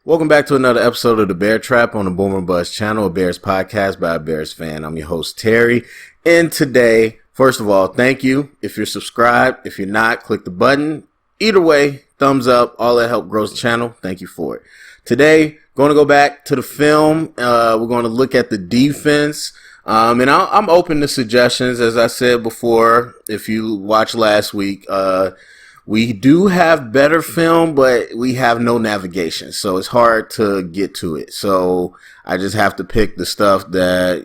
Welcome back to another episode of the Bear Trap on the Boomer Buzz channel, a Bears podcast by a Bears fan. I'm your host, Terry. And today, first of all, thank you. If you're subscribed, if you're not, click the button. Either way, thumbs up, all that help grows the channel. Thank you for it. Today, going to go back to the film. We're going to look at the defense. And I'm open to suggestions. As I said before, if you watched last week, we do have better film, but we have no navigation, so it's hard to get to it. So I just have to pick the stuff that,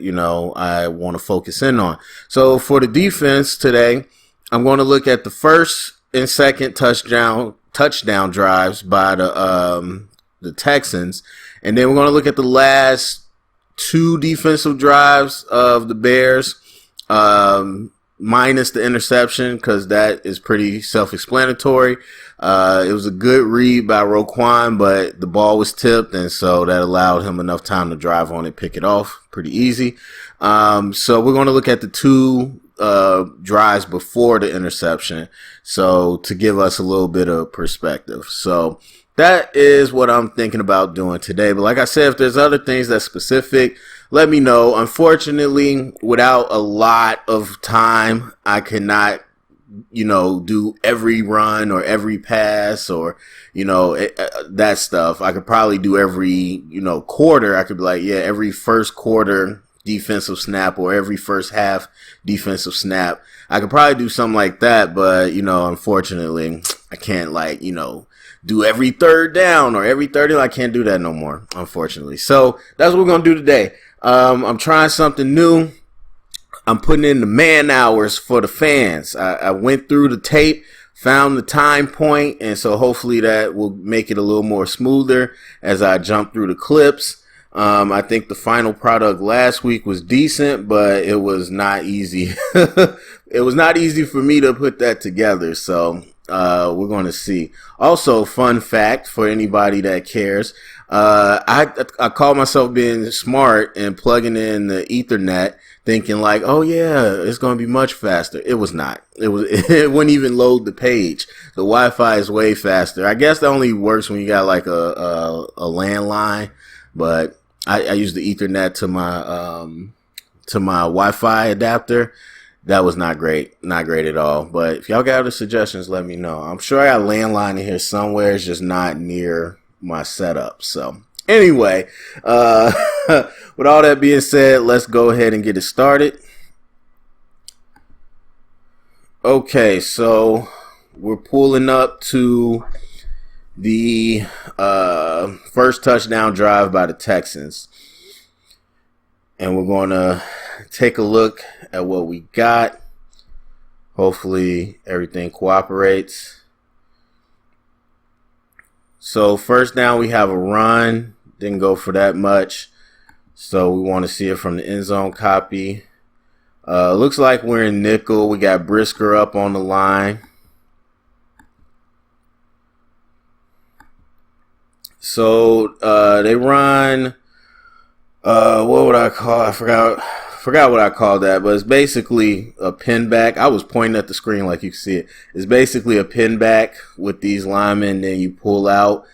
I want to focus in on. So for the defense today, I'm going to look at the first and second touchdown drives by the Texans, and then we're going to look at the last two defensive drives of the Bears. Minus the interception, because that is pretty self-explanatory. It was a good read by Roquan, but the ball was tipped, and so that allowed him enough time to drive on it, pick it off pretty easy. So we're going to look at the two drives before the interception, so to give us a little bit of perspective. So that is what I'm thinking about doing today. But like I said, if there's other things that's specific, let me know. Unfortunately, without a lot of time, I cannot, do every run or every pass or, that stuff. I could probably do every, quarter. I could be like, every first quarter defensive snap or every first half defensive snap. I could probably do something like that. But, unfortunately, I can't do every third down or every 30. I can't do that no more, unfortunately. So that's what we're going to do today. I'm trying something new. I'm putting in the man hours for the fans. I went through the tape, found the time point, and so hopefully that will make it a little more smoother as I jump through the clips. I think the final product last week was decent, but it was not easy. It was not easy for me to put that together, so we're going to see. Also, fun fact for anybody that cares, I call myself being smart and plugging in the Ethernet, thinking like, oh yeah, it's going to be much faster. It was not. It wouldn't even load the page. The Wi-Fi is way faster. I guess that only works when you got like a landline, but I use the Ethernet to my Wi-Fi adapter. That was not great. Not great at all. But if y'all got other suggestions, let me know. I'm sure I got a landline in here somewhere. It's just not near my setup. So anyway, with all that being said, let's go ahead and get it started. Okay, so we're pulling up to the first touchdown drive by the Texans. And we're going to take a look at what we got. Hopefully everything cooperates. So first down, we have a run. Didn't go for that much. So we want to see it from the end zone copy. Looks like we're in nickel. We got Brisker up on the line. So they run... what would I call? I forgot what I called that, but it's basically a pin back. I was pointing at the screen like you can see it. It's basically a pin back with these linemen, then you pull out.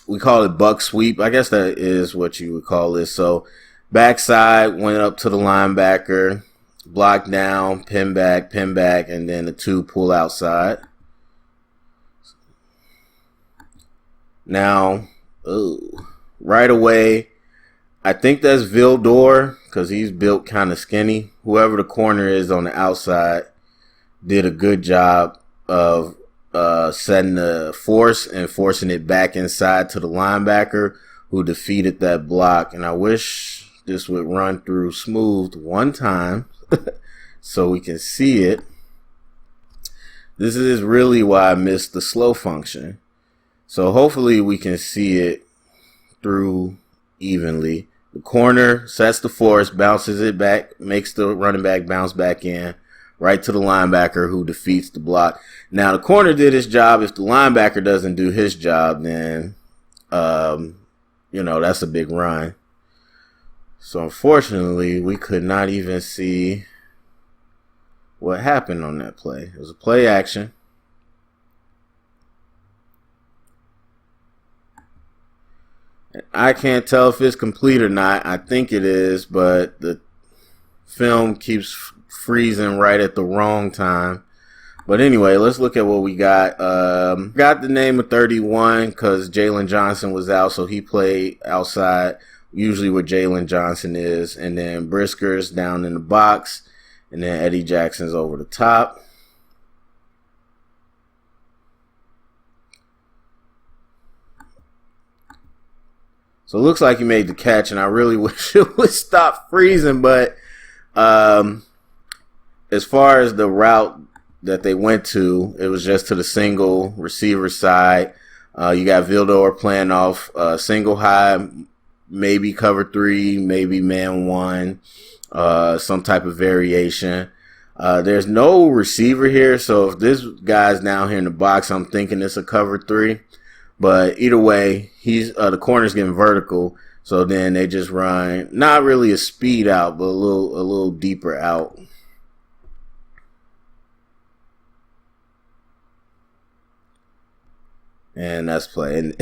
We call it buck sweep. I guess that is what you would call this. So backside went up to the linebacker, block down, pin back, and then the two pull outside. Now, right away, I think that's Vildor because he's built kind of skinny. Whoever the corner is on the outside did a good job of setting the force and forcing it back inside to the linebacker who defeated that block. And I wish this would run through smooth one time so we can see it. This is really why I missed the slow function. So hopefully we can see it through evenly. The corner sets the force, bounces it back, makes the running back bounce back in, right to the linebacker who defeats the block. Now, the corner did his job. If the linebacker doesn't do his job, then, that's a big run. So, unfortunately, we could not even see what happened on that play. It was a play action. I can't tell if it's complete or not. I think it is, but the film keeps freezing right at the wrong time. But anyway, let's look at what we got. Got the name of 31 because Jalen Johnson was out, so he played outside, usually where Jalen Johnson is. And then Brisker's down in the box, and then Eddie Jackson's over the top. So it looks like he made the catch, and I really wish it would stop freezing. But as far as the route that they went to, it was just to the single receiver side. You got Vildor playing off single high, maybe cover 3, maybe man 1, some type of variation. There's no receiver here, so if this guy's down here in the box, I'm thinking it's a cover 3. But either way, he's the corner's getting vertical, so then they just run not really a speed out, but a little deeper out. And that's play.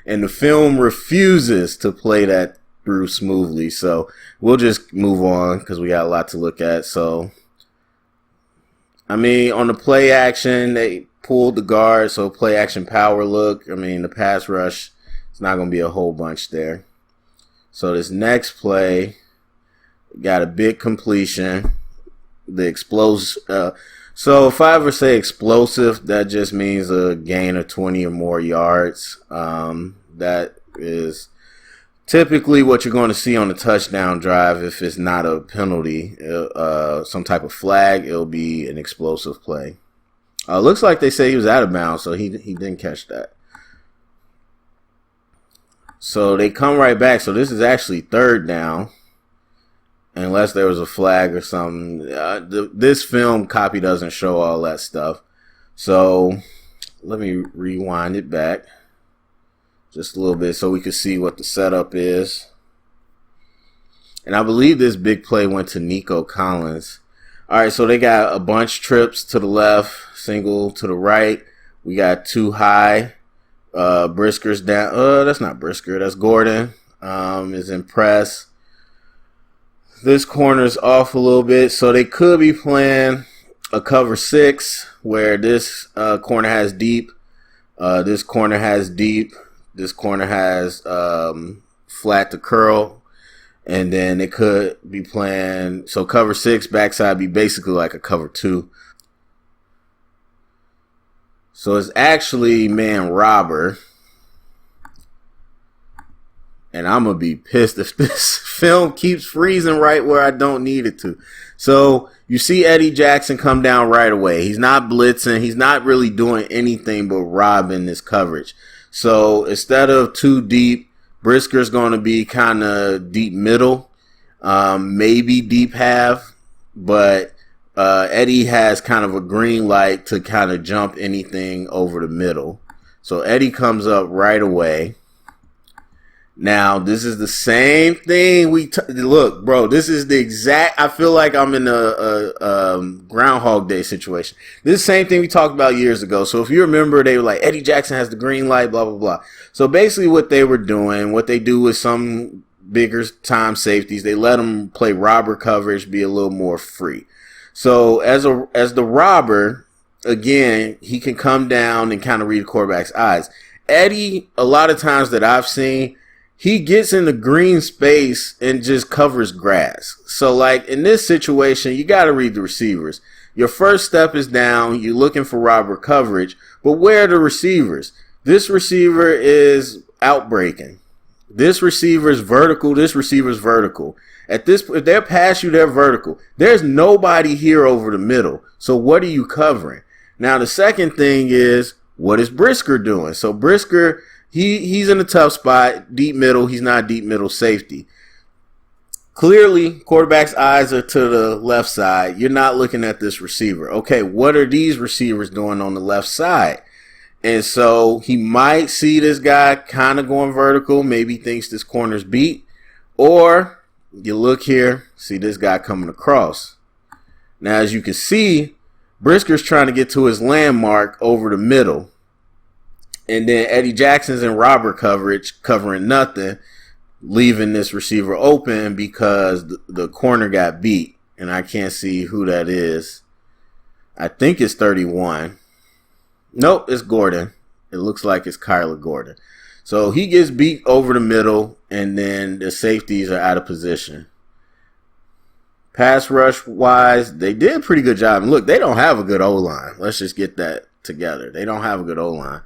And the film refuses to play that through smoothly. So we'll just move on because we got a lot to look at. So, I mean, on the play action, they pulled the guard. So play action power look. I mean, the pass rush, it's not going to be a whole bunch there. So this next play, got a big completion. The explosive. So if I ever say explosive, that just means a gain of 20 or more yards. That is typically what you're going to see on a touchdown drive. If it's not a penalty, some type of flag, it'll be an explosive play. Looks like they say he was out of bounds, so he didn't catch that. So they come right back. So this is actually third down. Unless there was a flag or something. This film copy doesn't show all that stuff. So let me rewind it back just a little bit so we can see what the setup is. And I believe this big play went to Nico Collins. All right, so they got a bunch trips to the left, single to the right. We got 2 high. Brisker's down. That's not Brisker. That's Gordon. Is in press. This corner's off a little bit, so they could be playing a cover 6 where this corner has deep, this corner has deep, this corner has flat to curl, and then they could be playing, so cover 6 backside be basically like a cover 2. So it's actually man robber. And I'm going to be pissed if this film keeps freezing right where I don't need it to. So you see Eddie Jackson come down right away. He's not blitzing. He's not really doing anything but robbing this coverage. So instead of too deep, Brisker's going to be kind of deep middle, maybe deep half. But Eddie has kind of a green light to kind of jump anything over the middle. So Eddie comes up right away. Now, this is the same thing look, bro, this is the exact, I feel like I'm in a Groundhog Day situation. This is the same thing we talked about years ago. So if you remember, they were like, Eddie Jackson has the green light, blah, blah, blah. So basically what they were doing, what they do with some bigger time safeties, they let them play robber coverage, be a little more free. So as the robber, again, he can come down and kind of read the quarterback's eyes. Eddie, a lot of times that I've seen, he gets in the green space and just covers grass. So, like, in this situation, you got to read the receivers. Your first step is down. You're looking for robber coverage. But where are the receivers? This receiver is outbreaking. This receiver is vertical. This receiver is vertical. If they're past you, they're vertical. There's nobody here over the middle. So what are you covering? Now, the second thing is, what is Brisker doing? So Brisker, he's in a tough spot, deep middle. He's not deep middle safety. Clearly, quarterback's eyes are to the left side. You're not looking at this receiver. Okay, what are these receivers doing on the left side? And so he might see this guy kind of going vertical, maybe thinks this corner's beat. Or you look here, see this guy coming across. Now, as you can see, Brisker's trying to get to his landmark over the middle. And then Eddie Jackson's in robber coverage, covering nothing, leaving this receiver open because the corner got beat. And I can't see who that is. I think it's 31. Nope, it's Gordon. It looks like it's Kyler Gordon. So he gets beat over the middle, and then the safeties are out of position. Pass rush wise, they did a pretty good job. And look, they don't have a good O-line. Let's just get that together. They don't have a good O-line.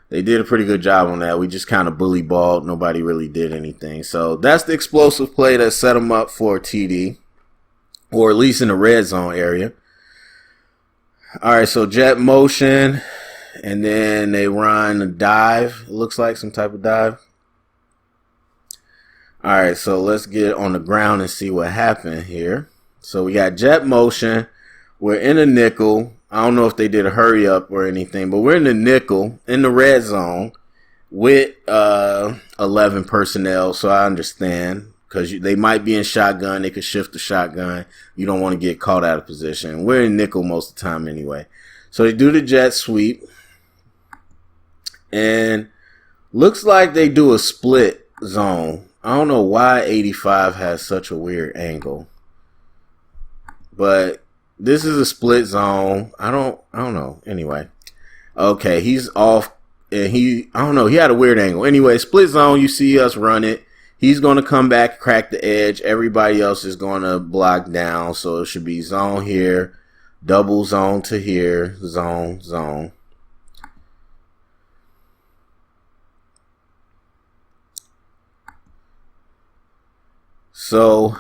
They did a pretty good job on that. We just kind of bully balled. Nobody really did anything. So that's the explosive play that set them up for a TD, or at least in the red zone area. All right, so jet motion, and then they run a dive. It looks like some type of dive. All right, so let's get on the ground and see what happened here. So we got jet motion. We're in a nickel. I don't know if they did a hurry up or anything, but we're in the nickel in the red zone with 11 personnel. So I understand, because they might be in shotgun. They could shift the shotgun. You don't want to get caught out of position. We're in nickel most of the time anyway. So they do the jet sweep. And looks like they do a split zone. I don't know why 85 has such a weird angle. But this is a split zone. I don't know. Anyway. Okay, he's off. And I don't know. He had a weird angle. Anyway, split zone, you see us run it. He's going to come back, crack the edge. Everybody else is going to block down. So it should be zone here, double zone to here, zone, zone. So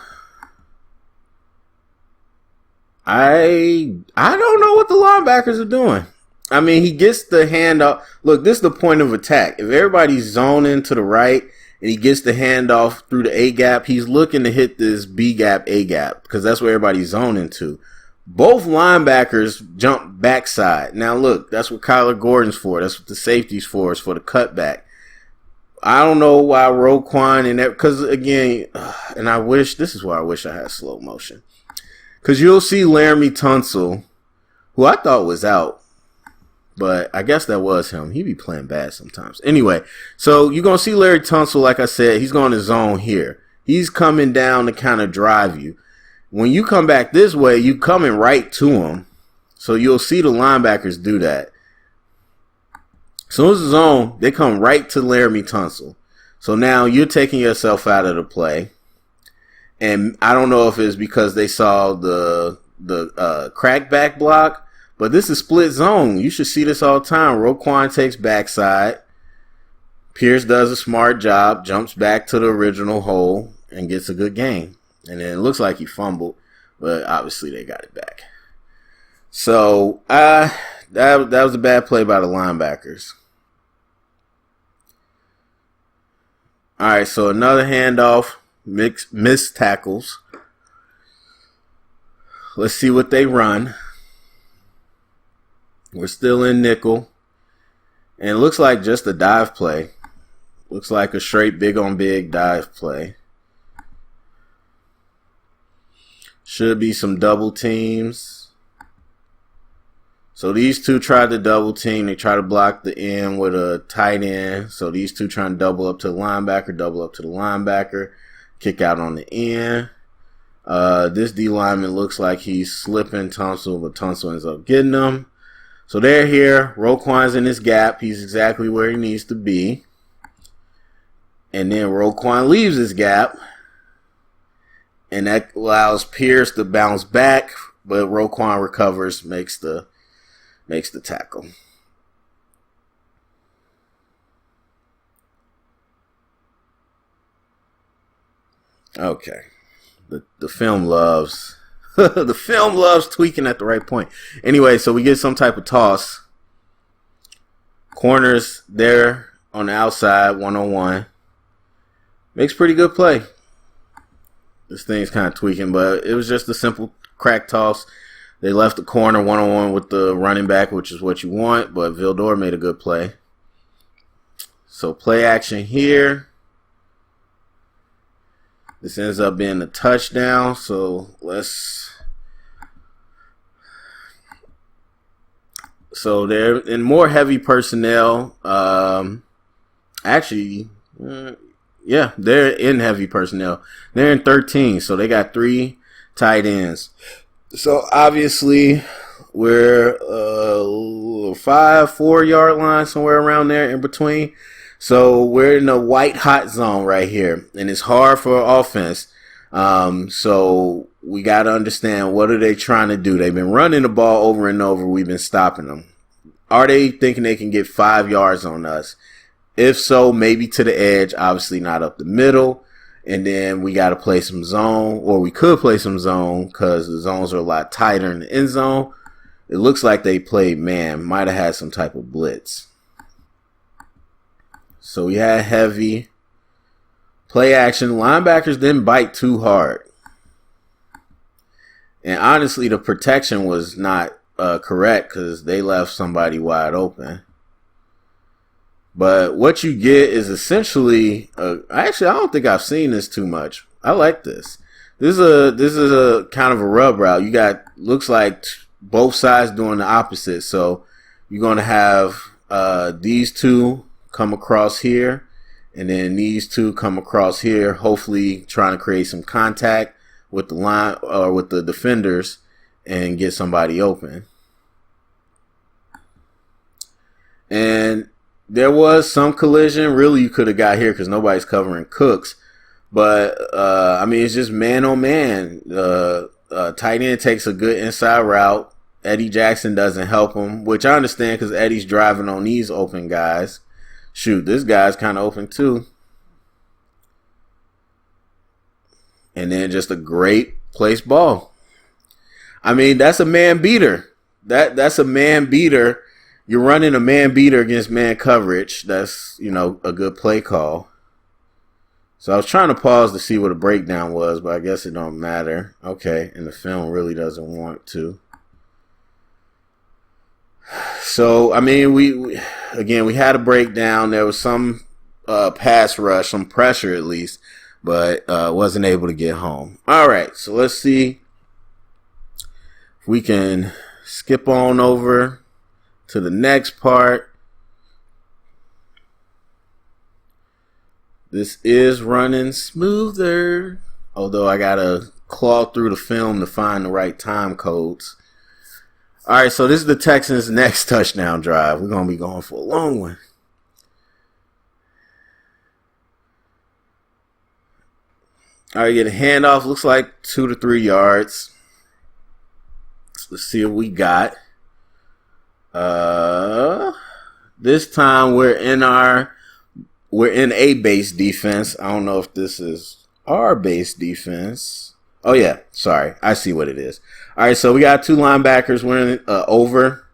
I don't know what the linebackers are doing. I mean, he gets the handoff. Look, this is the point of attack. If everybody's zoning to the right and he gets the handoff through the A gap, he's looking to hit this B gap, A gap, because that's where everybody's zoning to. Both linebackers jump backside. Now, look, that's what Kyler Gordon's for. That's what the safety's for, is for the cutback. I don't know why Roquan and that, because again, and this is why I wish I had slow motion. Because you'll see Laramie Tunsil, who I thought was out, but I guess that was him. He be playing bad sometimes. Anyway, so you're going to see Larry Tunsil, like I said, he's going to zone here. He's coming down to kind of drive you. When you come back this way, you coming right to him. So you'll see the linebackers do that. As soon as the zone, they come right to Laramie Tunsil. So now you're taking yourself out of the play. And I don't know if it's because they saw the crackback block, but this is split zone. You should see this all the time. Roquan takes backside. Pierce does a smart job, jumps back to the original hole, and gets a good gain. And then it looks like he fumbled, but obviously they got it back. So that was a bad play by the linebackers. All right, so another handoff, missed tackles. Let's see what they run. We're still in nickel. And it looks like just a dive play. Looks like a straight big on big dive play. Should be some double teams. So these two tried to double team. They try to block the end with a tight end. So these two trying to double up to the linebacker, kick out on the end. This D lineman looks like he's slipping Tunsil, but Tunsil ends up getting them. So they're here. Roquan's in this gap. He's exactly where he needs to be. And then Roquan leaves his gap. And that allows Pierce to bounce back. But Roquan recovers, makes the tackle. Okay. The film loves the film loves tweaking at the right point. Anyway, so we get some type of toss. Corners there on the outside, 1-on-1. Makes pretty good play. This thing's kind of tweaking, but it was just a simple crack toss. They left the corner 1-on-1 with the running back, which is what you want, but Vildor made a good play. So play action here. This ends up being a touchdown, so let's So they're in more heavy personnel. Actually, yeah, they're in heavy personnel. They're in 13, so they got 3 tight ends. So obviously, we're 4 yard line, somewhere around there in between. So we're in the white hot zone right here, and it's hard for offense. So we got to understand, what are they trying to do? They've been running the ball over and over. We've been stopping them. Are they thinking they can get 5 yards on us? If so, maybe to the edge, obviously not up the middle. And then we got to play some zone, or we could play some zone because the zones are a lot tighter in the end zone. It looks like they played man, might have had some type of blitz. So we had heavy play action. Linebackers didn't bite too hard. And honestly, the protection was not correct because they left somebody wide open. But what you get is essentially, actually, I don't think I've seen this too much. I like this. This is a kind of a rub route. You got, looks like both sides doing the opposite. So you're going to have these two come across here, and then these two come across here, hopefully trying to create some contact with the line or with the defenders and get somebody open. And there was some collision. Really, you could have got here because nobody's covering Cooks. But, I mean, it's just man on man. Tight end takes a good inside route. Eddie Jackson doesn't help him, which I understand because Eddie's driving on these open guys. Shoot, this guy's kind of open too. And then just a great placed ball. I mean, that's a man beater. That's a man beater. You're running a man beater against man coverage. That's, a good play call. So I was trying to pause to see what a breakdown was, but I guess it don't matter. Okay, and the film really doesn't want to. So, I mean, we had a breakdown. There was some pass rush, some pressure at least, but wasn't able to get home. All right, so let's see if we can skip on over to the next part. This is running smoother, although I got to claw through the film to find the right time codes. All right, so this is the Texans' next touchdown drive. We're going to be going for a long one. All right, get a handoff. Looks like 2 to 3 yards. Let's see what we got. This time we're in a base defense. I don't know if this is our base defense. Oh yeah, sorry. I see what it is. All right, so we got 2 linebackers. We're in over.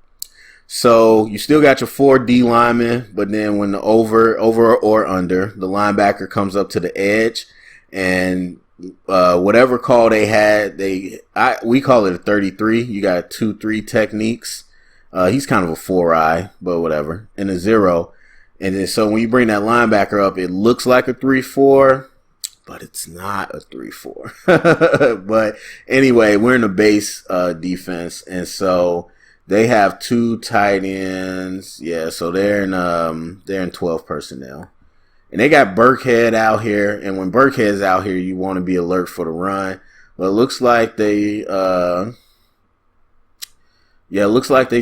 So you still got your 4 D linemen, but then when the over or under, the linebacker comes up to the edge, and whatever call they had, we call it a 33. You got 2-3 techniques. He's kind of a 4-eye, but whatever, and a 0. And then so when you bring that linebacker up, it looks like a 3-4, but it's not a 3-4. But anyway, we're in the base defense, and so they have 2 tight ends. Yeah, so they're in 12 personnel. And they got Burkhead out here, and when Burkhead's out here, you want to be alert for the run. But it looks like they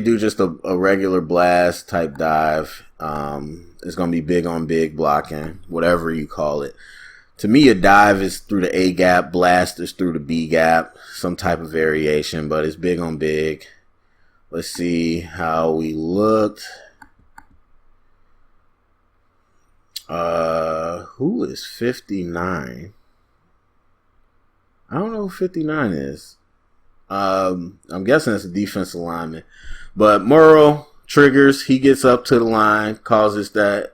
do just a regular blast type dive. It's going to be big on big blocking, whatever you call it. To me, a dive is through the A gap, blast is through the B gap, some type of variation, but it's big on big. Let's see how we looked. Who is 59? I don't know who 59 is. I'm guessing it's a defensive lineman. But Murrow triggers, he gets up to the line, causes that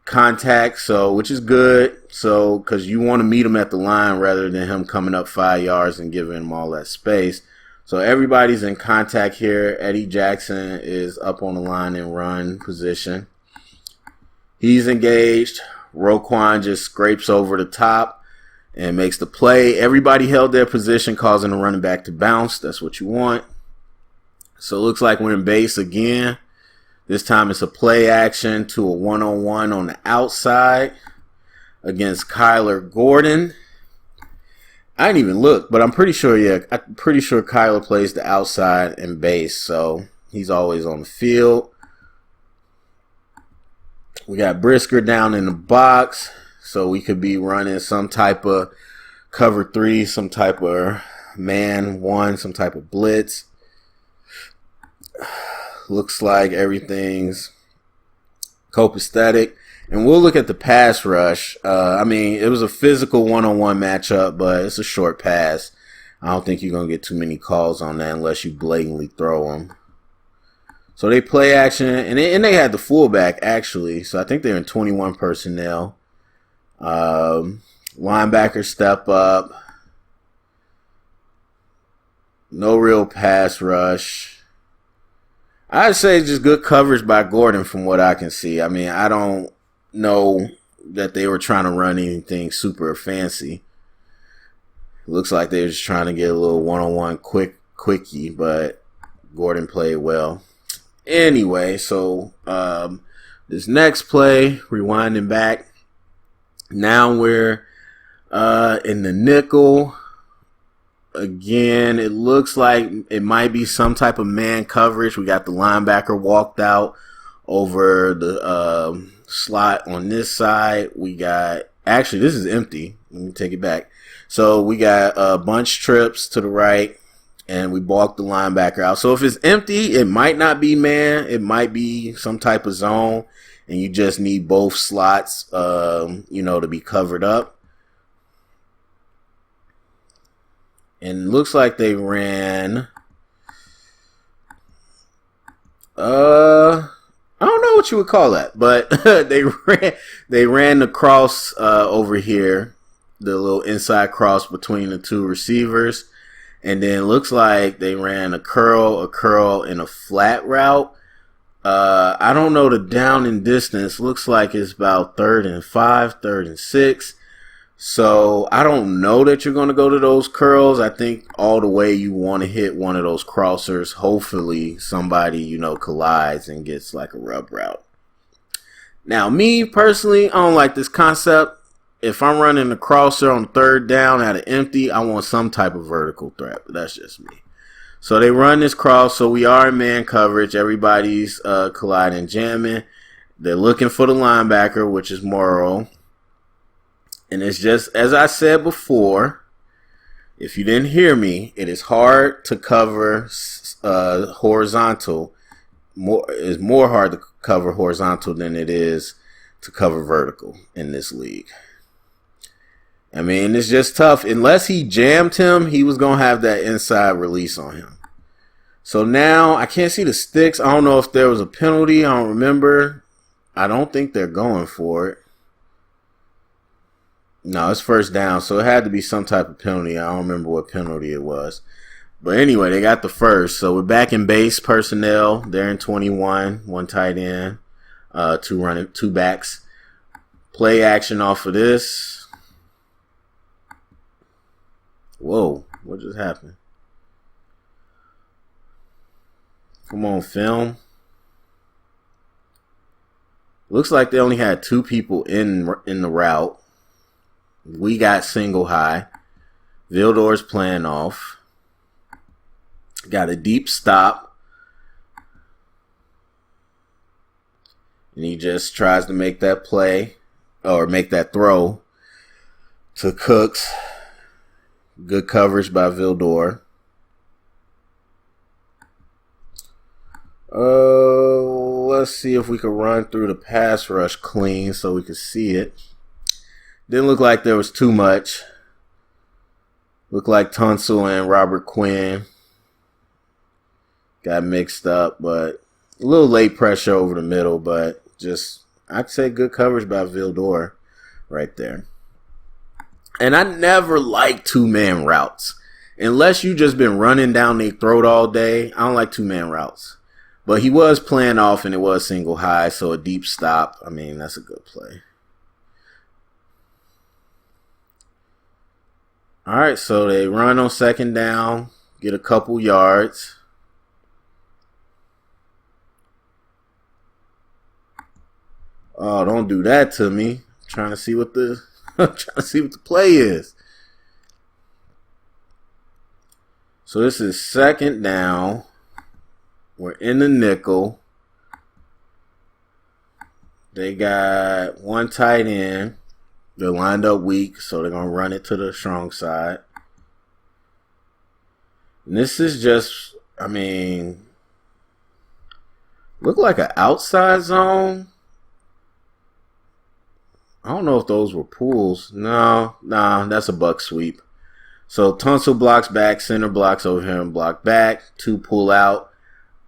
contact, which is good. So, because you want to meet him at the line rather than him coming up 5 yards and giving him all that space. So everybody's in contact here. Eddie Jackson is up on the line in run position. He's engaged. Roquan just scrapes over the top and makes the play. Everybody held their position, causing the running back to bounce. That's what you want. So it looks like we're in base again. This time it's a play action to a one-on-one on the outside against Kyler Gordon. I didn't even look, but I'm pretty sure, I'm pretty sure Kyler plays the outside and base, so he's always on the field. We got Brisker down in the box, so we could be running some type of cover 3, some type of man 1, some type of blitz. Looks like everything's copacetic. And we'll look at the pass rush. I mean, it was a physical one-on-one matchup, but it's a short pass. I don't think you're going to get too many calls on that unless you blatantly throw them. So they play action, and they had the fullback, actually. So I think they're in 21 personnel. Linebacker step up. No real pass rush. I'd say just good coverage by Gordon from what I can see. I mean, I don't know that they were trying to run anything super fancy. Looks like they were just trying to get a little one-on-one quickie, but Gordon played well. Anyway, so this next play, rewinding back. Now we're in the nickel. Again, it looks like it might be some type of man coverage. We got the linebacker walked out over the slot on this side. We got, actually, this is empty. Let me take it back. So we got bunch trips to the right, and we balked the linebacker out. So if it's empty, it might not be man. It might be some type of zone, and you just need both slots, to be covered up. And it looks like they ran, I don't know what you would call that, but they ran the cross over here, the little inside cross between the two receivers. And then it looks like they ran a curl, and a flat route. I don't know the down and distance. Looks like it's about 3rd and 5, 3rd and 6. So I don't know that you're going to go to those curls. I think all the way you want to hit one of those crossers. Hopefully somebody, collides and gets like a rub route. Now, me personally, I don't like this concept. If I'm running a crosser on 3rd down at an empty, I want some type of vertical threat. But that's just me. So they run this cross. So we are in man coverage. Everybody's colliding, jamming. They're looking for the linebacker, which is Morrow. And it's just, as I said before, if you didn't hear me, it is hard to cover horizontal. It's more hard to cover horizontal than it is to cover vertical in this league. I mean, it's just tough. Unless he jammed him, he was going to have that inside release on him. So now I can't see the sticks. I don't know if there was a penalty. I don't remember. I don't think they're going for it. No, it's 1st down, so it had to be some type of penalty. I don't remember what penalty it was. But anyway, they got the first. So we're back in base personnel. They're in 21, 1 tight end, 2 backs. Play action off of this. Whoa, what just happened? Come on, film. Looks like they only had 2 people in the route. We got single high. Vildor's playing off. Got a deep stop. And he just tries to make that play or make that throw to Cooks. Good coverage by Vildor. Let's see if we can run through the pass rush clean so we can see it. Didn't look like there was too much. Looked like Tunsil and Robert Quinn got mixed up, but a little late pressure over the middle, but just, I'd say good coverage by Vildor right there. And I never like 2-man routes. Unless you just been running down their throat all day, I don't like 2-man routes. But he was playing off and it was single high, so a deep stop, I mean, that's a good play. All right, so they run on 2nd down, get a couple yards. Oh, don't do that to me. I'm trying to see what the I'm trying to see what the play is. So this is second down. We're in the nickel. They got one tight end. They're lined up weak, so they're going to run it to the strong side. And this is just, I mean, look like an outside zone. I don't know if those were pulls. No, that's a buck sweep. So Tunsil blocks back, center blocks over here and block back. 2 pull out.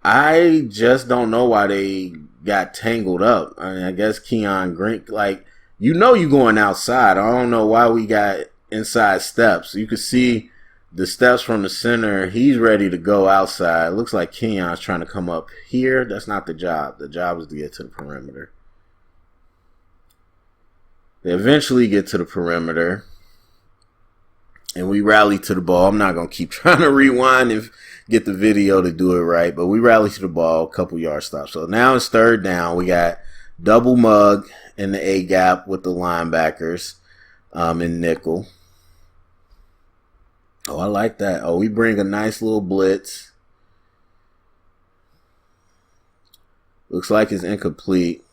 I just don't know why they got tangled up. I mean, I guess Keon Green, like, you going outside. I don't know why we got inside steps. You could see the steps from the center. He's ready to go outside. It looks like Keon's trying to come up here. That's not the job. The job is to get to the perimeter. They eventually get to the perimeter. And we rally to the ball. I'm not going to keep trying to rewind and get the video to do it right. But we rally to the ball, a couple yard stops. So now it's third down. We got double mug in the A gap with the linebackers in nickel. Oh, I like that. Oh, we bring a nice little blitz. Looks like it's incomplete.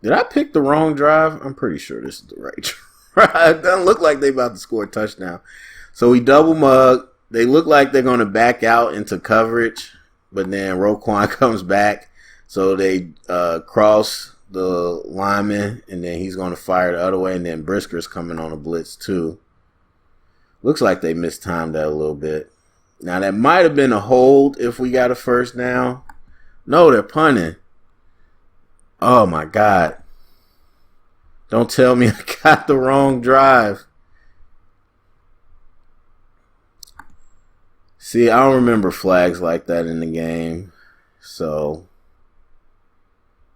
Did I pick the wrong drive? I'm pretty sure this is the right drive. It doesn't look like they about to score a touchdown. So we double mug. They look like they're going to back out into coverage, but then Roquan comes back. So they cross the lineman, and then he's going to fire the other way, and then Brisker's coming on a blitz too. Looks like they mistimed that a little bit. Now, that might have been a hold if we got a first down. No, they're punting. Oh, my God. Don't tell me I got the wrong drive. See, I don't remember flags like that in the game. So,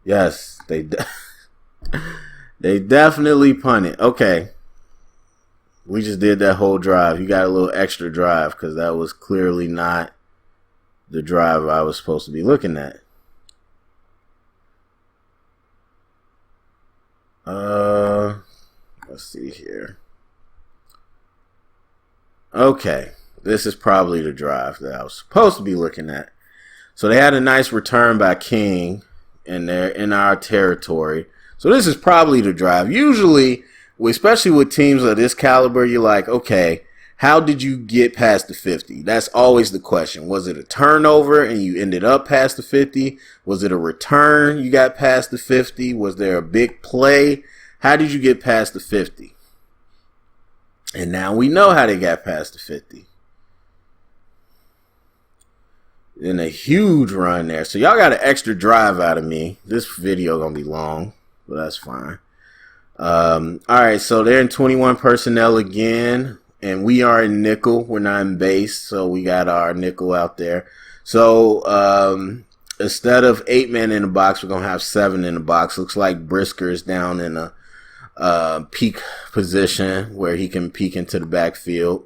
yes, they definitely punted. Okay. We just did that whole drive. You got a little extra drive because that was clearly not the drive I was supposed to be looking at. Let's see here. Okay. This is probably the drive that I was supposed to be looking at. So they had a nice return by King, and they're in our territory. So this is probably the drive. Usually, especially with teams of this caliber, you're like, okay, how did you get past the 50? That's always the question. Was it a turnover and you ended up past the 50? Was it a return you got past the 50? Was there a big play? How did you get past the 50? And now we know how they got past the 50. In a huge run there. So y'all got an extra drive out of me. This video gonna be long, but that's fine. Alright, so they're in 21 personnel again, and we are in nickel. We're not in base, so we got our nickel out there. So instead of 8 men in the box, we're gonna have 7 in the box. Looks like Brisker is down in a peak position where he can peek into the backfield,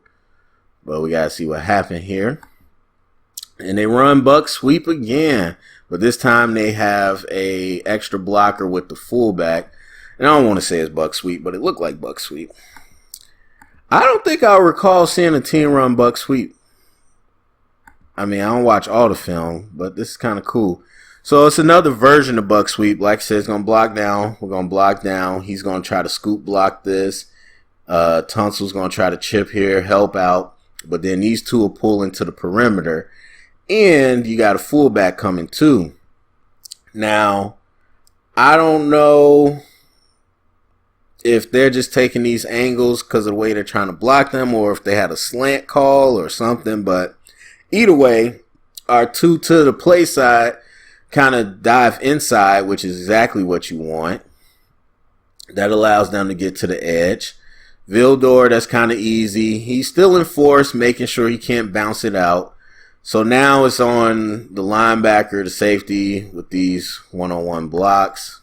but we gotta see what happened here. And they run buck sweep again, but this time they have a extra blocker with the fullback. And I don't want to say it's buck sweep, but it looked like buck sweep. I don't think I'll recall seeing a team run buck sweep. I mean, I don't watch all the film, but this is kind of cool. So it's another version of buck sweep. Like I said, it's going to block down. We're going to block down. He's going to try to scoop block this. Tunsil's going to try to chip here, help out. But then these two will pull into the perimeter. And you got a fullback coming too. Now, I don't know if they're just taking these angles because of the way they're trying to block them, or if they had a slant call or something. But either way, our two to the play side kind of dive inside, which is exactly what you want. That allows them to get to the edge. Vildor, that's kind of easy. He's still in force, making sure he can't bounce it out. So now it's on the linebacker, the safety, with these one-on-one blocks.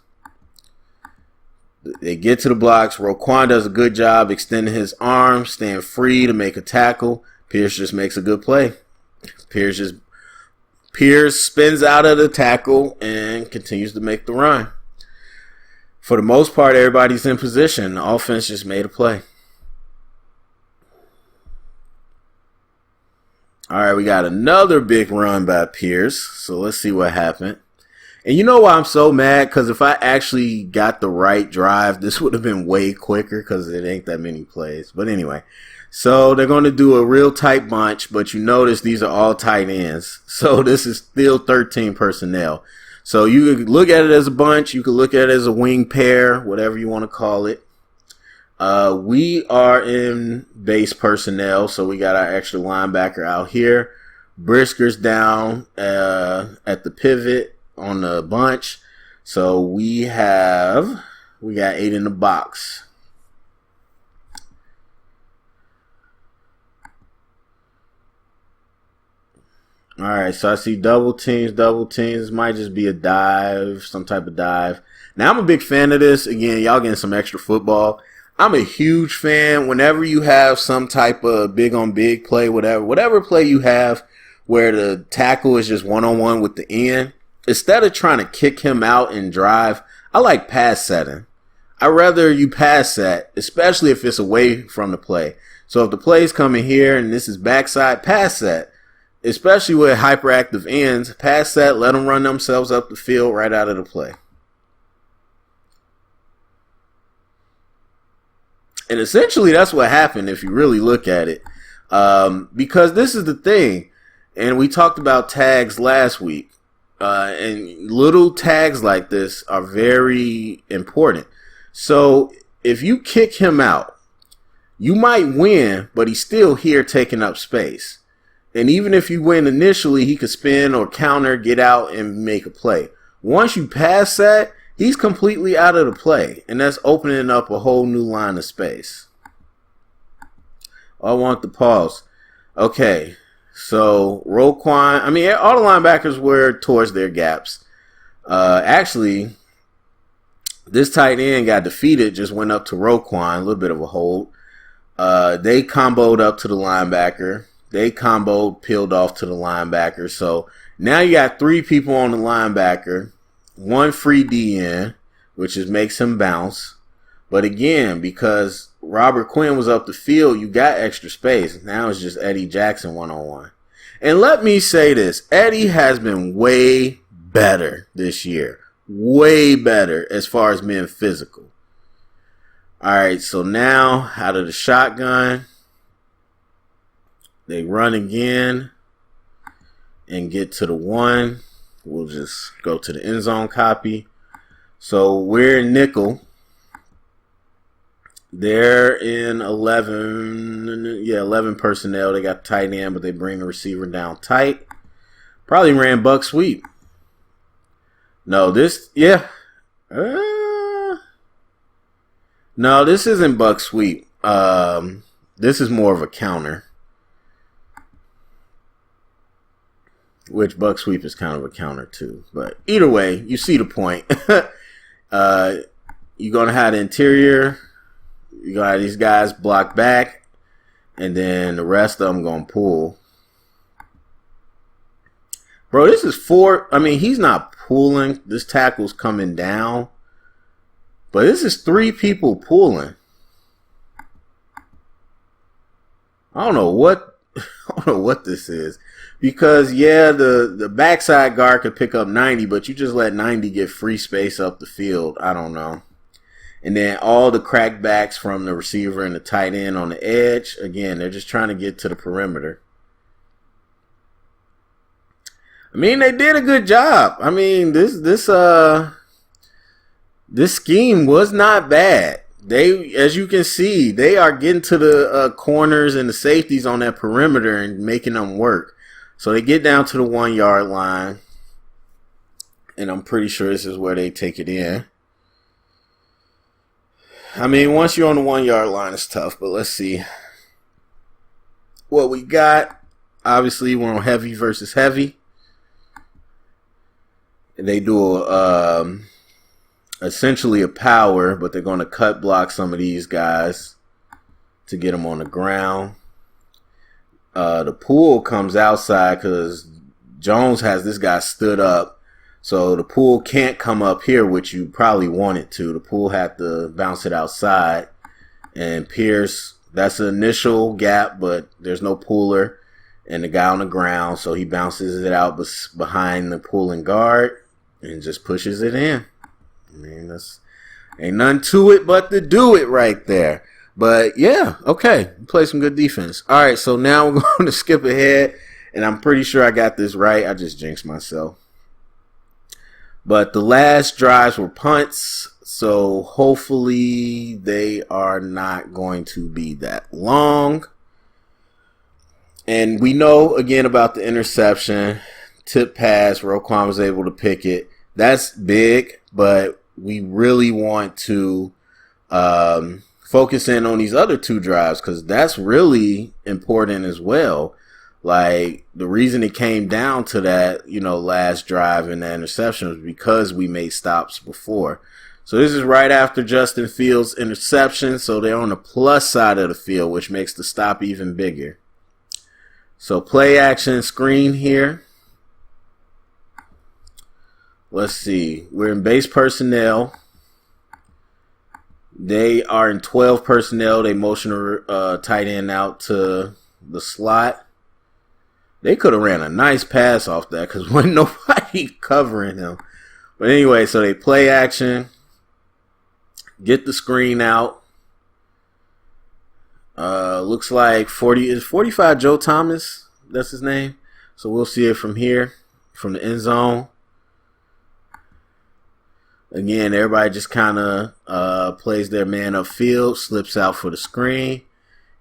They get to the blocks. Roquan does a good job extending his arm, staying free to make a tackle. Pierce just makes a good play. Pierce spins out of the tackle and continues to make the run. For the most part, everybody's in position. The offense just made a play. All right, we got another big run by Pierce. So let's see what happened. And you know why I'm so mad? Because if I actually got the right drive, this would have been way quicker because it ain't that many plays. But anyway, so they're going to do a real tight bunch, but you notice these are all tight ends. So this is still 13 personnel. So you could look at it as a bunch. You could look at it as a wing pair, whatever you want to call it. We are in base personnel, so we got our extra linebacker out here. Brisker's down at the pivot on the bunch. So we got 8 in the box. All right, so I see double teams. This might just be a dive, some type of dive. Now, I'm a big fan of this. Again, y'all getting some extra football. I'm a huge fan whenever you have some type of big-on-big play, whatever play you have where the tackle is just one-on-one with the end. Instead of trying to kick him out and drive, I like pass setting. I'd rather you pass set, especially if it's away from the play. So if the play's coming here and this is backside, pass set. Especially with hyperactive ends, pass that, let them run themselves up the field right out of the play. And essentially that's what happened if you really look at it. Because this is the thing, and we talked about tags last week, and little tags like this are very important. So if you kick him out, you might win, but he's still here taking up space. And even if you win initially, he could spin or counter, get out, and make a play. Once you pass that, he's completely out of the play. And that's opening up a whole new line of space. I want the pause. Okay, so Roquan, all the linebackers were towards their gaps. Actually, this tight end got defeated, just went up to Roquan, a little bit of a hold. They comboed up to the linebacker. They comboed, peeled off to the linebacker. So now you got 3 people on the linebacker, 1 free DN, which makes him bounce. But again, because Robert Quinn was up the field, you got extra space. Now it's just Eddie Jackson one-on-one. And let me say this, Eddie has been way better this year. Way better as far as being physical. All right, so now out of the shotgun, they run again and get to the 1. We'll just go to the end zone copy. So we're in nickel. They're in 11 personnel. They got tight end, but they bring the receiver down tight. Probably ran buck sweep. No, this isn't buck sweep. This is more of a counter. Which buck sweep is kind of a counter too. But either way, you see the point. You're going to have the interior. You're going to have these guys block back. And then the rest of them going to pull. Bro, this is 4. He's not pulling. This tackle's coming down. But this is 3 people pulling. I don't know what this is. Because, the backside guard could pick up 90, but you just let 90 get free space up the field. I don't know. And then all the crackbacks from the receiver and the tight end on the edge, again, they're just trying to get to the perimeter. They did a good job. This scheme was not bad. They, as you can see, they are getting to the corners and the safeties on that perimeter and making them work. So they get down to the 1 yard line. And I'm pretty sure this is where they take it in. Once you're on the 1 yard line, it's tough. But let's see what we got. Obviously, we're on heavy versus heavy. And they do essentially a power, but they're going to cut block some of these guys to get them on the ground. The pull comes outside because Jones has this guy stood up. So the pool can't come up here, which you probably want it to. The pool had to bounce it outside. And Pierce, that's the initial gap, but there's no pooler and the guy on the ground. So he bounces it out behind the pulling guard and just pushes it in. I mean, that's ain't nothing to it but to do it right there. But yeah, okay, play some good defense. All right, so now we're going to skip ahead, and I'm pretty sure I got this right. I just jinxed myself. But the last drives were punts, so hopefully they are not going to be that long. And we know, again, about the interception. Tip pass, Roquan was able to pick it. That's big, but we really want to focus in on these other two drives because that's really important as well. Like, the reason it came down to that, last drive and the interception was because we made stops before. So this is right after Justin Fields' interception, so they're on the plus side of the field, which makes the stop even bigger. So play action screen here. Let's see. We're in base personnel. They are in 12 personnel. They motion a tight end out to the slot. They could have ran a nice pass off that because wasn't nobody covering him. But anyway, so they play action. Get the screen out. Looks like 45 Joe Thomas. That's his name. So we'll see it from here, from the end zone. Again, everybody just kind of plays their man upfield, slips out for the screen.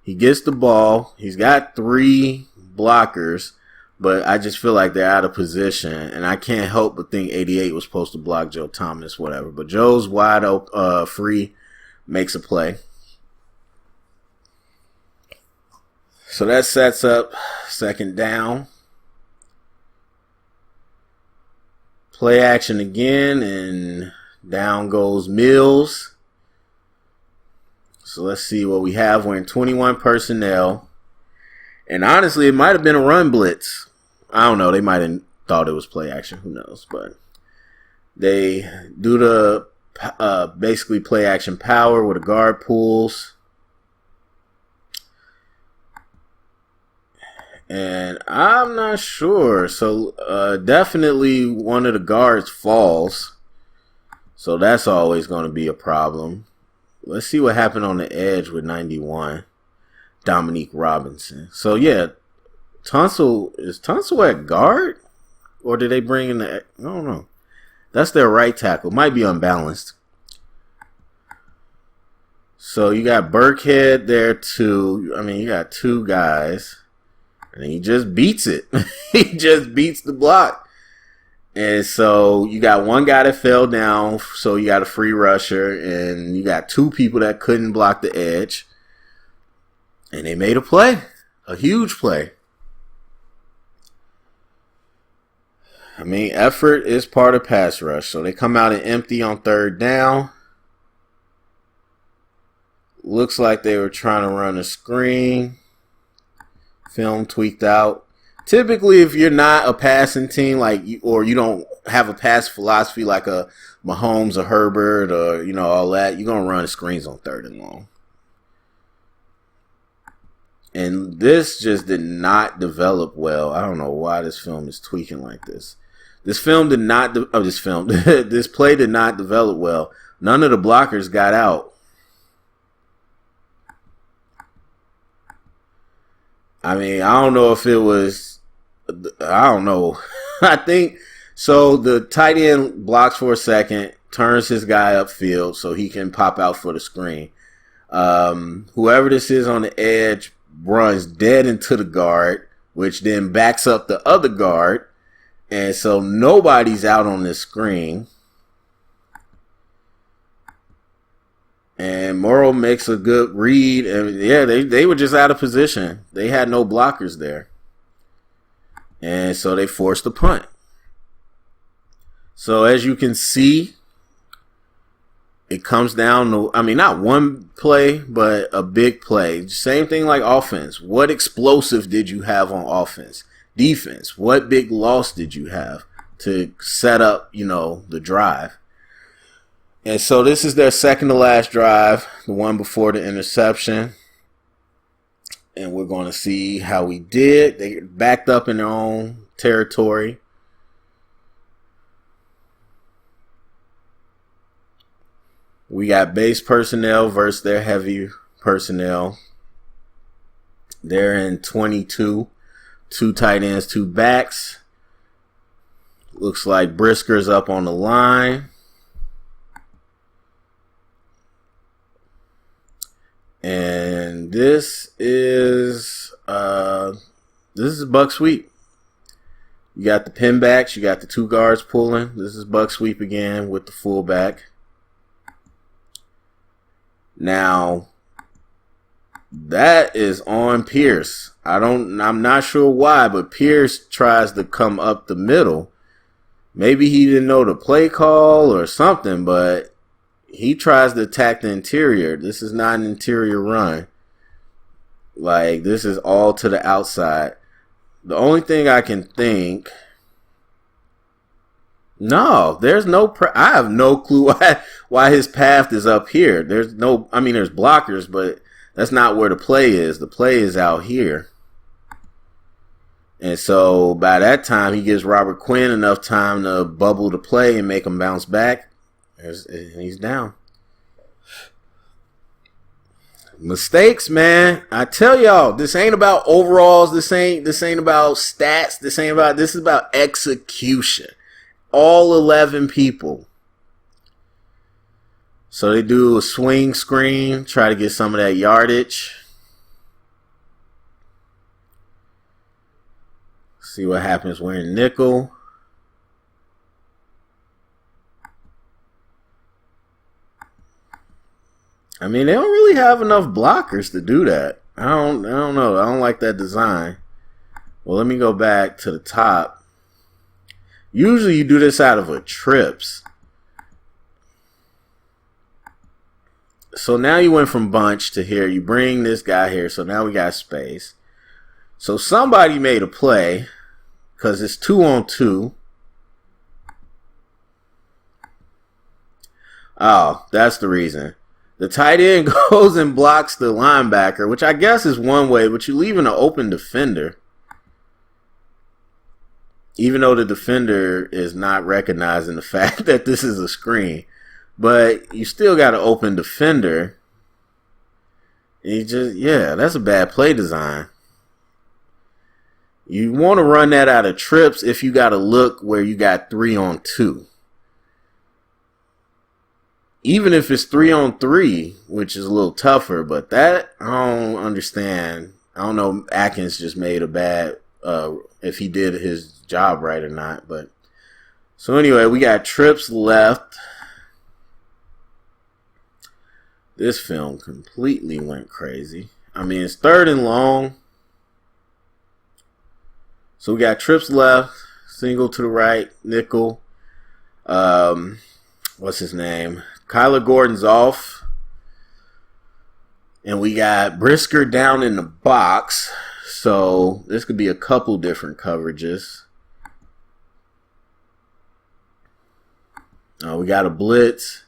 He gets the ball. He's got 3 blockers, but I just feel like they're out of position, and I can't help but think 88 was supposed to block Joe Thomas, whatever. But Joe's wide open, free, makes a play. So that sets up second down. Play action again, and down goes Mills. So let's see what we have. We're in 21 personnel. And honestly, it might have been a run blitz. I don't know. They might have thought it was play action. Who knows? But they do the basically play action power where the guard pulls. And I'm not sure. So definitely one of the guards falls. So that's always going to be a problem. Let's see what happened on the edge with 91. Dominique Robinson. So yeah, is Tunsil at guard? Or did they bring in I don't know. That's their right tackle. Might be unbalanced. So you got Burkhead there too. I mean, you got 2 guys. And he just beats it. He just beats the block. And so you got 1 guy that fell down. So you got a free rusher. And you got 2 people that couldn't block the edge. And they made a play. A huge play. I mean, effort is part of pass rush. So they come out and empty on third down. Looks like they were trying to run a screen. Film tweaked out. Typically, if you're not a passing team, or you don't have a pass philosophy like a Mahomes or Herbert or all that, you're gonna run screens on third and long. And this just did not develop well. I don't know why this film is tweaking like this. This play did not develop well. None of the blockers got out. I mean, I don't know if it was, I don't know. I think, so the tight end blocks for a second, turns his guy upfield so he can pop out for the screen. Whoever this is on the edge runs dead into the guard, which then backs up the other guard. And so nobody's out on this screen. And Morrow makes a good read. And yeah, they were just out of position. They had no blockers there. And so they forced the punt. So as you can see, it comes down to, not one play, but a big play. Same thing like offense. What explosive did you have on offense? Defense, what big loss did you have? to set up, you know, the drive. And so this is their second to last drive, the one before the interception. And we're going to see how we did. They backed up in their own territory. We got base personnel versus their heavy personnel. They're in 22. 2 tight ends, 2 backs. Looks like Brisker's up on the line. And this is buck sweep. You got the pin backs, you got the 2 guards pulling. This is buck sweep again with the fullback. Now, that is on Pierce. I'm not sure why, but Pierce tries to come up the middle. Maybe he didn't know the play call or something, but he tries to attack the interior. This is not an interior run. Like, this is all to the outside. The only thing I can think... No, there's no... I have no clue why his path is up here. There's no... I mean, there's blockers, but that's not where the play is. The play is out here. And so, by that time, he gives Robert Quinn enough time to bubble the play and make him bounce back. He's down. Mistakes, man. I tell y'all, this ain't about overalls. This ain't about stats. This is about execution. All 11 people. So they do a swing screen, try to get some of that yardage. See what happens. We're in nickel. I mean, they don't really have enough blockers to do that. I don't know. I don't like that design. Well, let me go back to the top. Usually you do this out of a trips. So now you went from bunch to here. You bring this guy here. So now we got space. So somebody made a play because it's 2-on-2. Oh, that's the reason. The tight end goes and blocks the linebacker, which I guess is one way, but you're leaving an open defender. Even though the defender is not recognizing the fact that this is a screen. But you still got an open defender. That's a bad play design. You want to run that out of trips if you got to look where you got 3-on-2. Even if it's 3-on-3, which is a little tougher, but that I don't understand. I don't know if Atkins just made a bad, if he did his job right or not. But so anyway, we got trips left. This film completely went crazy. I mean, it's 3rd and long. So we got trips left, single to the right, nickel. What's his name? Kyler Gordon's off. And we got Brisker down in the box. So this could be a couple different coverages. We got a blitz.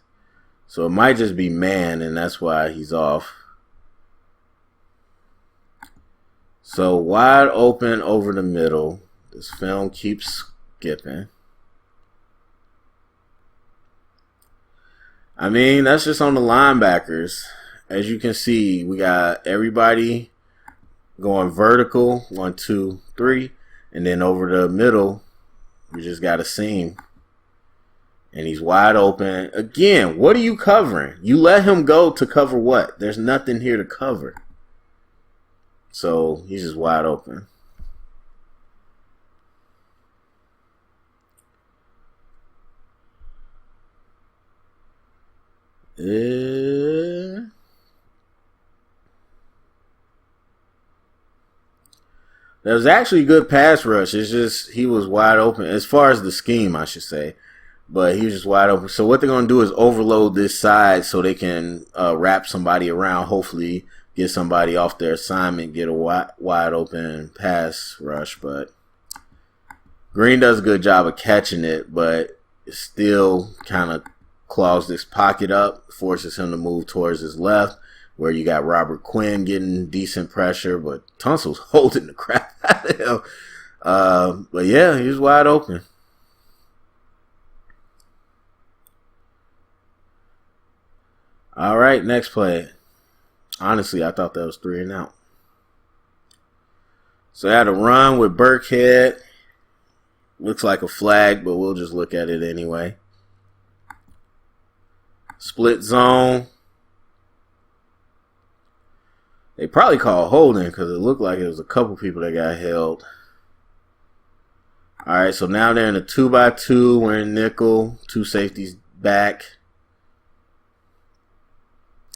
So it might just be man, and that's why he's off. So wide open over the middle. This film keeps skipping. I mean, that's just on the linebackers. As you can see, we got everybody going vertical. 1, 2, 3. And then over the middle, we just got a seam. And he's wide open. Again, what are you covering? You let him go to cover what? There's nothing here to cover. So he's just wide open. That was actually a good pass rush. It's just he was wide open as far as the scheme, I should say. But he was just wide open. So what they're going to do is overload this side so they can wrap somebody around, hopefully get somebody off their assignment, get a wide open pass rush. But Green does a good job of catching it, but it still kind of claws this pocket up, forces him to move towards his left, where you got Robert Quinn getting decent pressure, but Tunsil's holding the crap out of him. But yeah, he was wide open. All right, next play. Honestly, I thought that was 3 and out. So I had a run with Burkhead. Looks like a flag, but we'll just look at it anyway. Split zone. They probably call holding because it looked like it was a couple people that got held. All right, so now they're in a 2-by-2. We're in nickel. 2 safeties back.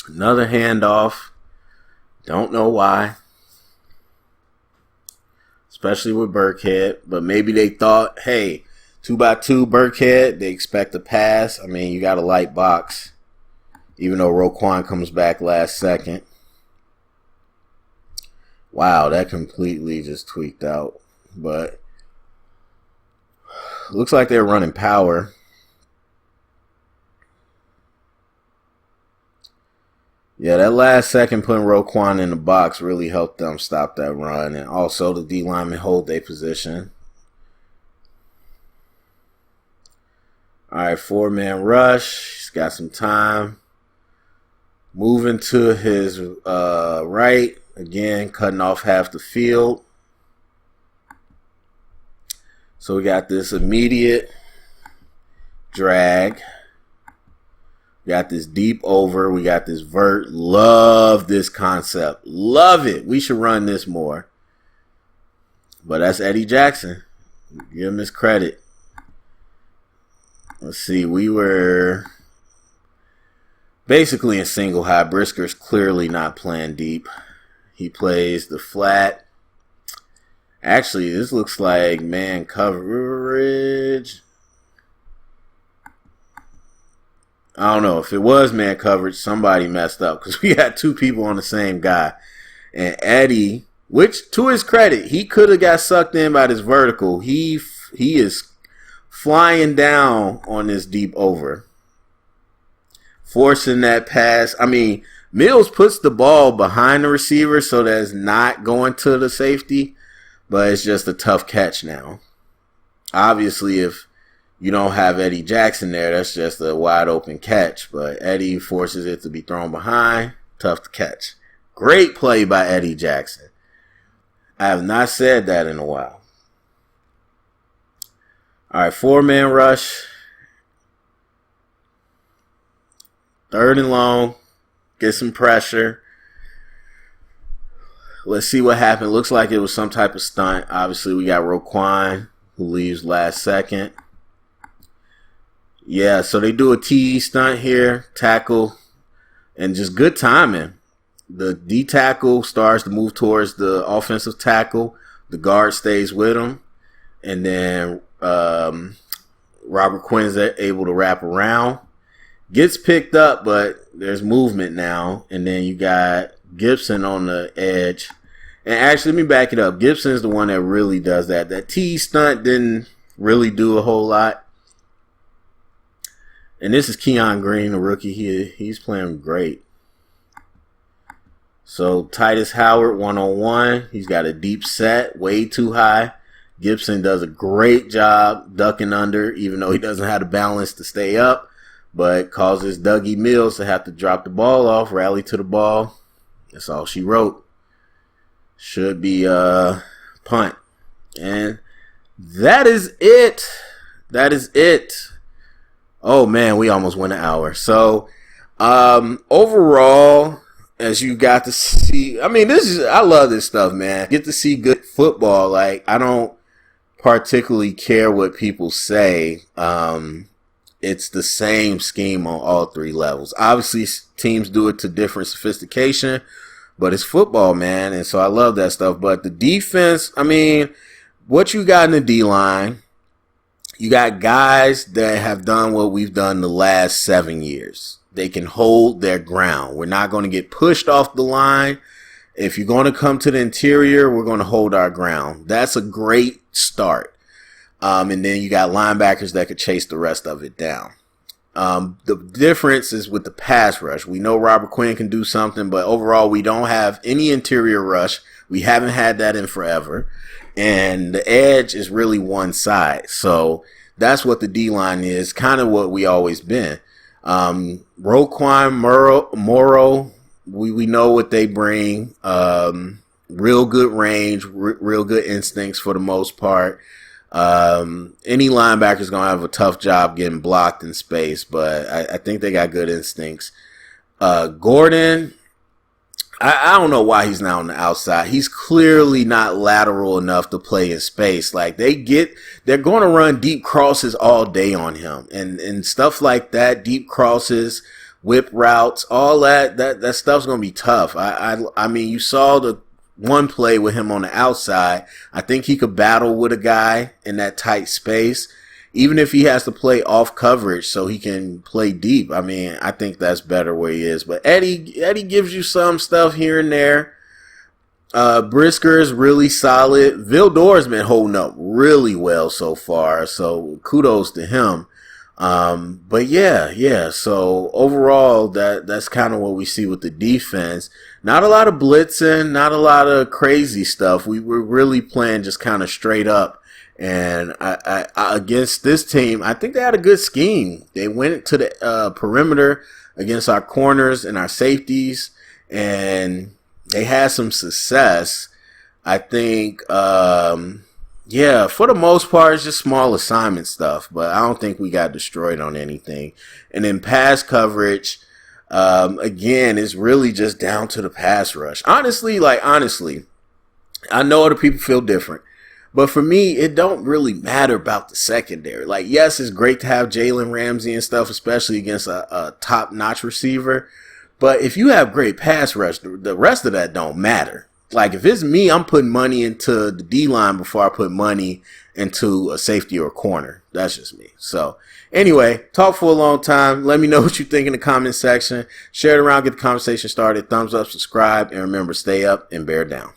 Another handoff. Don't know why. Especially with Burkhead. But maybe they thought, hey, 2-by-2 Burkhead, they expect a pass. I mean, you got a light box. Even though Roquan comes back last second. Wow, that completely just tweaked out. But looks like they're running power. Yeah, that last second putting Roquan in the box really helped them stop that run. And also the D linemen hold their position. All right, 4-man rush. He's got some time. Moving to his right. Again, cutting off half the field. So we got this immediate drag. We got this deep over. We got this vert. Love this concept. Love it. We should run this more. But that's Eddie Jackson. Give him his credit. Let's see. We were basically in single high. Brisker's clearly not playing deep. He plays the flat. Actually, this looks like man coverage. I don't know. If it was man coverage, somebody messed up because we had 2 people on the same guy. And Eddie, which to his credit, he could have got sucked in by this vertical. He is flying down on this deep over. Forcing that pass. I mean, Mills puts the ball behind the receiver so that it's not going to the safety, but it's just a tough catch now. Obviously, if you don't have Eddie Jackson there, that's just a wide open catch, but Eddie forces it to be thrown behind. Tough to catch. Great play by Eddie Jackson. I have not said that in a while. All right, 4-man rush. 3rd and long. Get some pressure. Let's see what happened. Looks like it was some type of stunt. Obviously, we got Roquan, who leaves last second. Yeah, so they do a TE stunt here. Tackle. And just good timing. The D tackle starts to move towards the offensive tackle. The guard stays with him. And then Robert Quinn's able to wrap around. Gets picked up, but there's movement now. And then you got Gibson on the edge. And actually, let me back it up. Gibson's the one that really does that. That T stunt didn't really do a whole lot. And this is Keon Green, the rookie. He's playing great. So Titus Howard, 1-on-1. He's got a deep set, way too high. Gibson does a great job ducking under, even though he doesn't have the balance to stay up. But causes Dougie Mills to have to drop the ball off, rally to the ball. That's all she wrote. Should be punt. And that is it. That is it. Oh, man, we almost went an hour. So, overall, as you got to see, I mean, I love this stuff, man. Get to see good football. Like, I don't particularly care what people say. It's the same scheme on all 3 levels. Obviously, teams do it to different sophistication, but it's football, man. And so I love that stuff. But the defense, I mean, what you got in the D-line, you got guys that have done what we've done the last 7 years. They can hold their ground. We're not going to get pushed off the line. If you're going to come to the interior, we're going to hold our ground. That's a great start. And then you got linebackers that could chase the rest of it down. The difference is with the pass rush. We know Robert Quinn can do something, but overall we don't have any interior rush. We haven't had that in forever. And the edge is really one side. So that's what the D-line is, kind of what we always been. Roquan, Morrow, we know what they bring. Real good range, real good instincts for the most part. Any linebacker is going to have a tough job getting blocked in space, but I think they got good instincts. Gordon, I don't know why he's not on the outside. He's clearly not lateral enough to play in space. Like they're going to run deep crosses all day on him and stuff like that. Deep crosses, whip routes, all that stuff's going to be tough. I mean, you saw the one play with him on the outside. I think he could battle with a guy in that tight space, even if he has to play off coverage so he can play deep. I mean, I think that's better where he is. But Eddie gives you some stuff here and there. Brisker is really solid. Vildor's been holding up really well so far, so kudos to him. But yeah. So overall, that's kind of what we see with the defense. Not a lot of blitzing, not a lot of crazy stuff. We were really playing just kind of straight up. And I against this team, I think they had a good scheme. They went to the perimeter against our corners and our safeties, and they had some success. I think, yeah, for the most part, it's just small assignment stuff, but I don't think we got destroyed on anything. And then pass coverage, again, is really just down to the pass rush. Honestly, I know other people feel different. But for me, it don't really matter about the secondary. Like, yes, it's great to have Jalen Ramsey and stuff, especially against a top-notch receiver. But if you have great pass rush, the rest of that don't matter. Like, if it's me, I'm putting money into the D-line before I put money into a safety or a corner. That's just me. So, anyway, talk for a long time. Let me know what you think in the comment section. Share it around, get the conversation started. Thumbs up, subscribe, and remember, stay up and bear down.